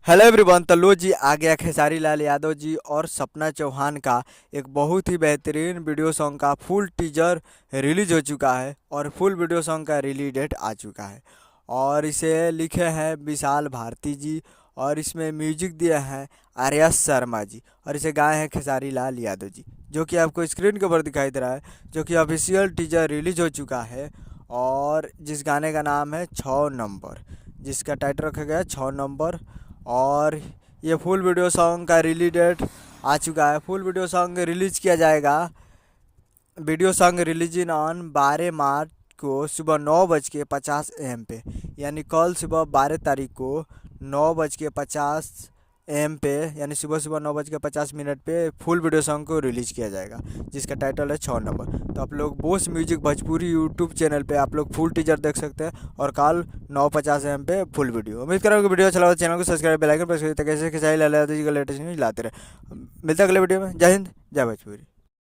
Hello everyone. तो लो जी आ गया खेसारी लाल यादव जी और सपना चौहान का एक बहुत ही बेहतरीन वीडियो सॉन्ग का फुल टीजर रिलीज हो चुका है और फुल वीडियो सॉन्ग का रिलीज डेट आ चुका है। और इसे लिखे हैं विशाल भारती जी और इसमें म्यूजिक दिए हैं आर्या शर्मा जी और इसे गाए हैं खेसारी लाल यादव जी, जो कि आपको स्क्रीन के ऊपर दिखाई दे रहा है, जो कि ऑफिशियल टीजर रिलीज हो चुका है। और जिस गाने का नाम है 6 नंबर, जिसका टाइटल रखा गया है 6 नंबर। और ये फुल वीडियो सॉन्ग का रिलीज डेट आ चुका है। फुल वीडियो सॉन्ग रिलीज किया जाएगा। वीडियो सॉन्ग रिलीजिंग ऑन 12 मार्च को सुबह 9:50 AM पे, यानी कल सुबह 12 तारीख को 9:50 AM पे, यानी सुबह सुबह 9:50 पे फुल वीडियो सॉन्ग को रिलीज किया जाएगा, जिसका टाइटल है 6 नंबर। तो आप लोग Bose music Bhojpuri YouTube channel पे आप लोग फुल टीजर देख सकते हैं और कल 9:50 AM पे फुल वीडियो। उम्मीद कर रहा हूँ कि वीडियो अच्छा लगा। चैनल को सब्सक्राइब, बेल आइकन प्रेस करिए ताकि ऐसे खेसारी लाल यादव जी का लेटेस्ट न्यूज लाते रहे। मिलता है अगले वीडियो में। जय हिंद, जय भोजपुरी।